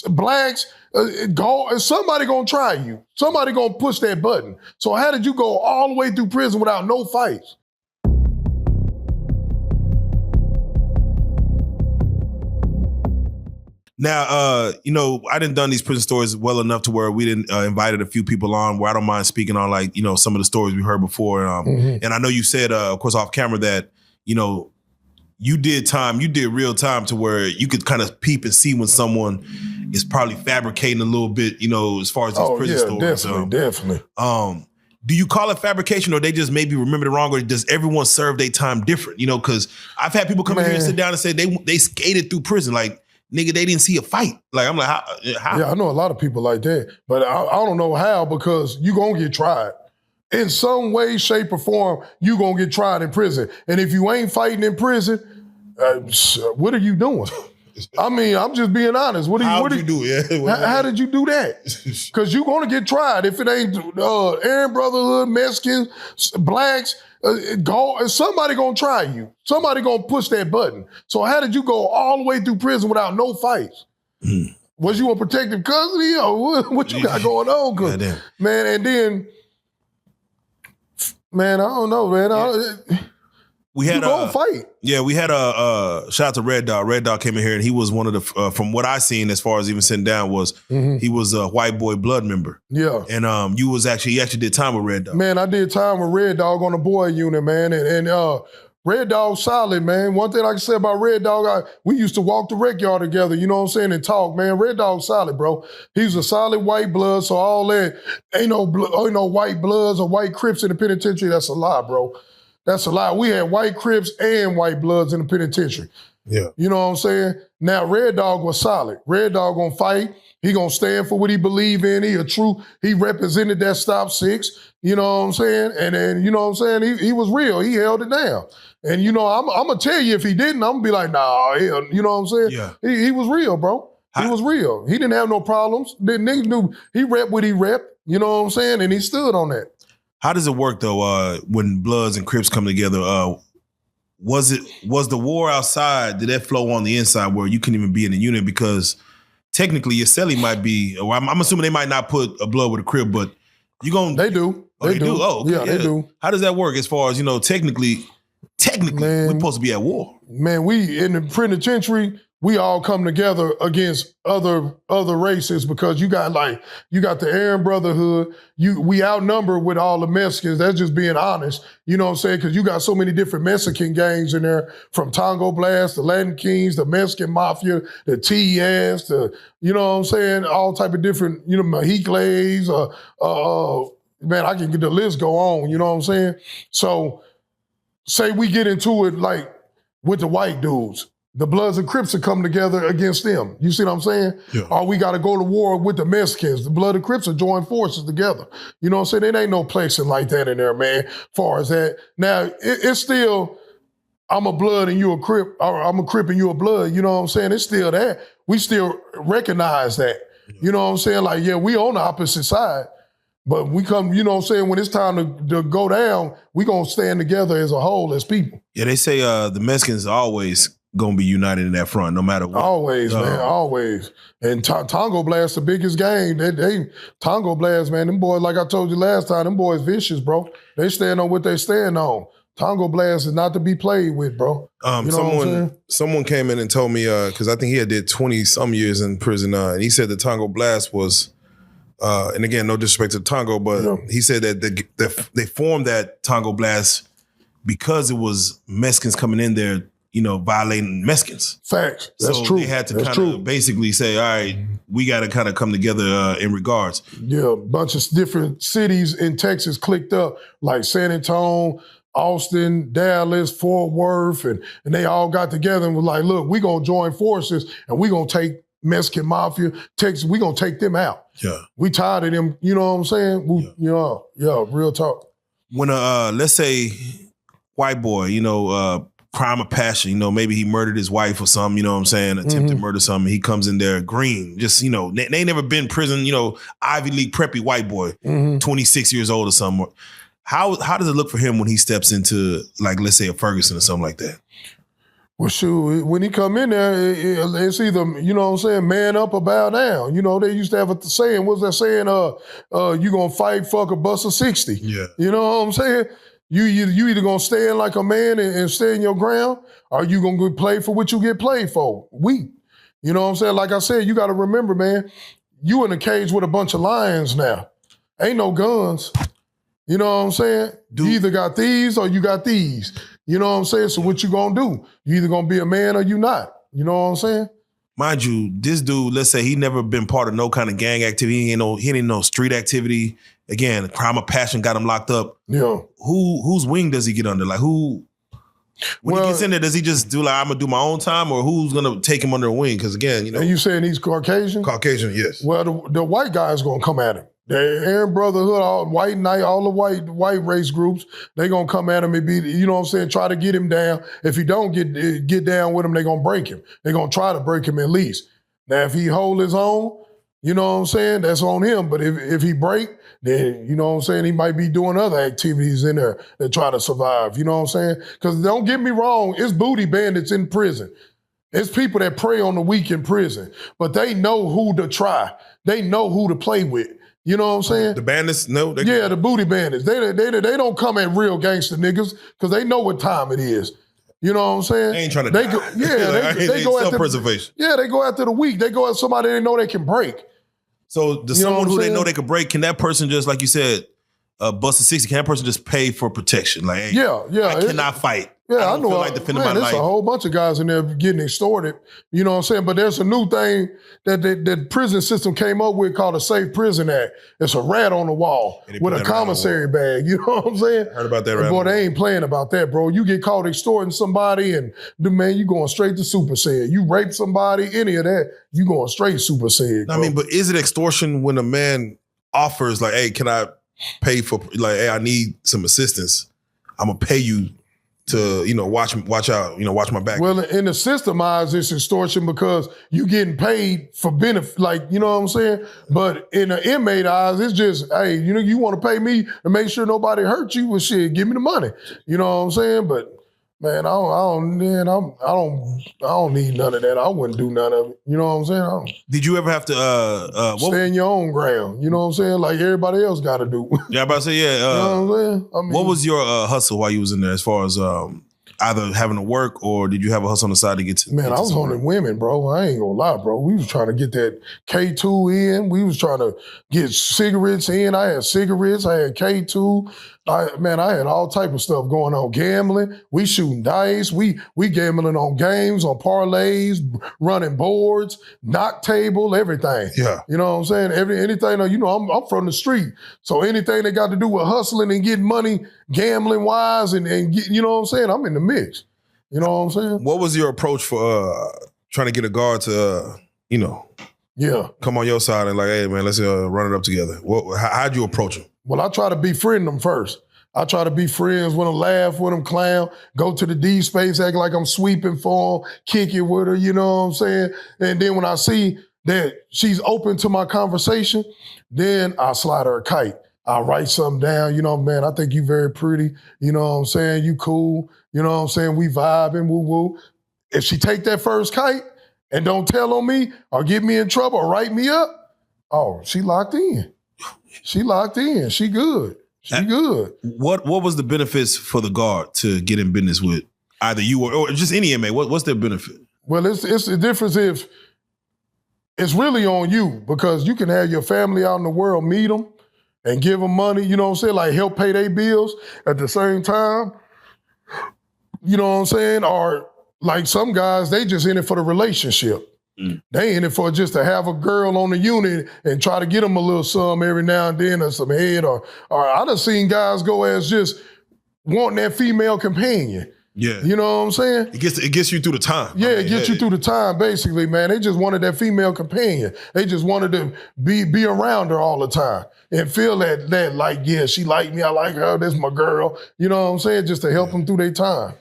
blacks, somebody gonna try you. Somebody gonna push that button. So how did you go all the way through prison without no fights? Now, I didn't done these prison stories well enough to where we didn't invited a few people on where I don't mind speaking on some of the stories we heard before. And I know you said, of course, off camera that, you did real time to where you could kind of peep and see when someone is probably fabricating a little bit, as far as these prison stories. Definitely. Do you call it fabrication or they just maybe remember it wrong or does everyone serve their time different? Because I've had people come in here and sit down and say they skated through prison. Like, nigga, they didn't see a fight. Like, I'm like, how? Yeah, I know a lot of people like that. But I don't know how because you going to get tried. In some way, shape, or form, you going to get tried in prison. And if you ain't fighting in prison, what are you doing? I mean, I'm just being honest. How did you do that? Because you're going to get tried. If it ain't Aryan Brotherhood, Mexicans, blacks, somebody going to try you. Somebody going to push that button. So how did you go all the way through prison without no fights? Was you a protective custody? What you got going on? Man, and then, man, I don't know, man. We had a fight. Yeah, we had a shout out to Red Dog. Red Dog came in here and he was one of the from what I seen as far as even sitting down was he was a White Boy Blood member. Yeah, and you actually did time with Red Dog. Man, I did time with Red Dog on the boy unit, man, and Red Dog solid, man. One thing I can say about Red Dog, we used to walk the rec yard together, you know what I'm saying, and talk, man. Red Dog solid, bro. He's a solid white blood, so all that ain't no white bloods or white Crips in the penitentiary. That's a lie, bro. That's a lie. We had white Crips and white bloods in the penitentiary. Yeah. You know what I'm saying? Now, Red Dog was solid. Red Dog gonna fight. He gonna stand for what he believe in. He represented that stop six. You know what I'm saying? And then, you know what I'm saying? He was real. He held it down. And, I'm gonna tell you if he didn't, I'm gonna be like, nah, hell, you know what I'm saying? Yeah. He was real, bro. He was real. He didn't have no problems. The niggas knew he rep what he rep. You know what I'm saying? And he stood on that. How does it work though when Bloods and Crips come together? Was the war outside? Did that flow on the inside where you couldn't even be in a unit because technically your celly might be? Or I'm assuming they might not put a Blood with a Crip, but you gonna they do. Oh, they do. Oh, okay, yeah, they do. How does that work as far as technically, man, we're supposed to be at war. Man, we in the penitentiary. We all come together against other races because you got the Aryan Brotherhood. We outnumber with all the Mexicans. That's just being honest. You know what I'm saying? Because you got so many different Mexican gangs in there, from Tango Blast, the Latin Kings, the Mexican Mafia, the TES, you know what I'm saying? All type of different, Mexicles. Man, I can get the list go on. You know what I'm saying? So, say we get into it like with the white dudes. The Bloods and Crips are coming together against them. You see what I'm saying? Yeah. Or we got to go to war with the Mexicans. The Blood and Crips are joining forces together. You know what I'm saying? There ain't no placing like that in there, man, far as that. Now, it's still, I'm a Blood and you a Crip, or I'm a Crip and you a Blood. You know what I'm saying? It's still that. We still recognize that. You know what I'm saying? Like, yeah, we on the opposite side. But we come, you know what I'm saying, when it's time to go down, we going to stand together as a whole, as people. Yeah, they say the Mexicans are always gonna be united in that front, no matter what. Always, man, always. And Tango Blast, the biggest gang. They Tango Blast, man. Them boys, like I told you last time, them boys vicious, bro. They stand on what they stand on. Tango Blast is not to be played with, bro. You know someone came in and told me because I think he had did 20 some years in prison, and he said the Tango Blast was. And again, no disrespect to Tango, but he said that they formed that Tango Blast because it was Mexicans coming in there, violating Mexicans. Facts. That's true. They had to kind of basically say, all right, we got to kind of come together in regards. Yeah, a bunch of different cities in Texas clicked up, like San Antonio, Austin, Dallas, Fort Worth, and they all got together and was like, look, we going to join forces and we going to take Mexican Mafia, Texas, we going to take them out. Yeah. We tired of them, you know what I'm saying? Real talk. When, let's say, white boy, crime of passion, maybe he murdered his wife or something, you know what I'm saying, attempted murder something, he comes in there green, just, they ain't never been in prison, Ivy League preppy white boy, 26 years old or something. How does it look for him when he steps into, like, let's say a Ferguson or something like that? Well, shoot, when he come in there, it's either, you know what I'm saying, man up or bow down. You know, they used to have a saying, what's that saying? You gonna fight, fuck, or bust a 60. Yeah. You know what I'm saying? You either gonna stand like a man and stand your ground, or you gonna get played for what you get played for. Weak. You know what I'm saying? Like I said, you gotta remember, man, you in a cage with a bunch of lions now. Ain't no guns. You know what I'm saying? You either got these or you got these. You know what I'm saying? So what you gonna do? You either gonna be a man or you not. You know what I'm saying? Mind you, this dude, let's say he never been part of no kind of gang activity. He ain't no street activity. Again, crime of passion got him locked up. Yeah. Whose wing does he get under? Like when he gets in there, does he just do like, I'm gonna do my own time, or who's gonna take him under a wing? Because again, you know. And you saying he's Caucasian? Caucasian, yes. Well, the white guy's gonna come at him. The Aryan Brotherhood, all white knight, all the white race groups, they gonna come at him and be, you know what I'm saying, try to get him down. If he don't get down with him, they gonna break him. They gonna try to break him at least. Now, if he hold his own, you know what I'm saying, that's on him. But if he break, then, you know what I'm saying, he might be doing other activities in there that try to survive, you know what I'm saying? Because don't get me wrong, it's booty bandits in prison. It's people that prey on the weak in prison, but they know who to try. They know who to play with. You know what I'm saying? The bandits, no. Yeah, the booty bandits. They don't come at real gangster niggas because they know what time it is. You know what I'm saying? They ain't trying to they die. go, yeah, they go after self-preservation. Yeah, they go after the weak. They go after somebody they know they can break. So someone who they know they could break, can that person just, like you said, bust a 60, can that person just pay for protection? Like, hey, yeah. I cannot fight. Yeah, I know. Feel like defending my life. There's a whole bunch of guys in there getting extorted. You know what I'm saying? But there's a new thing that the prison system came up with called a Safe Prison Act. It's a rat on the wall with a commissary bag. You know what I'm saying? Heard about that, right? Boy, they ain't playing about that, bro. You get caught extorting somebody and, man, you going straight to super sed. You rape somebody, any of that, you going straight super sed. I mean, but is it extortion when a man offers, like, hey, can I pay for, like, hey, I need some assistance. I'm going to pay you to, watch out, watch my back. Well, in the system eyes, it's extortion because you getting paid for benefit, like, you know what I'm saying? But in the inmate eyes, it's just, hey, you want to pay me to make sure nobody hurt you? Well, shit, give me the money. You know what I'm saying? But man, I don't need none of that. I wouldn't do none of it. You know what I'm saying? Did you ever have to stand your own ground? You know what I'm saying? Like everybody else got to do. Yeah, I'm about to say, yeah. You know what I'm saying? I mean, what was your hustle while you was in there, as far as either having to work, or did you have a hustle on the side to get to? Man, I was hunting women, bro. I ain't gonna lie, bro. We was trying to get that K2 in. We was trying to get cigarettes in. I had cigarettes. I had K2. I had all type of stuff going on. Gambling. We shooting dice. We gambling on games, on parlays, running boards, knock table, everything. Yeah. You know what I'm saying? Anything. I'm from the street, so anything that got to do with hustling and getting money, gambling wise, and you know what I'm saying? I'm in the mix. You know what I'm saying? What was your approach for trying to get a guard to, come on your side and like, hey man, let's run it up together? How'd you approach him? Well, I try to befriend them first. I try to be friends with them, laugh with them, clown, go to the D space, act like I'm sweeping for them, kick it with her, you know what I'm saying? And then when I see that she's open to my conversation, then I slide her a kite. I write something down, man, I think you very pretty, you know what I'm saying? You cool, you know what I'm saying? We vibing, woo-woo. If she take that first kite and don't tell on me or get me in trouble or write me up, oh, she locked in. She locked in. She good. She good. What was the benefits for the guard to get in business with either you or just any inmate? What's their benefit? Well, it's the difference if it's really on you, because you can have your family out in the world, meet them and give them money, you know what I'm saying? Like help pay their bills at the same time. You know what I'm saying? Or like some guys, they just in it for the relationship. They in it for just to have a girl on the unit and try to get them a little something every now and then, or some head, or I done seen guys go as just wanting that female companion. Yeah. You know what I'm saying? It gets you through the time. Yeah, it gets you through the time, basically, man. They just wanted that female companion. They just wanted to be around her all the time and feel that like, yeah, she like me, I like her, that's my girl. You know what I'm saying? Just to help them through their time.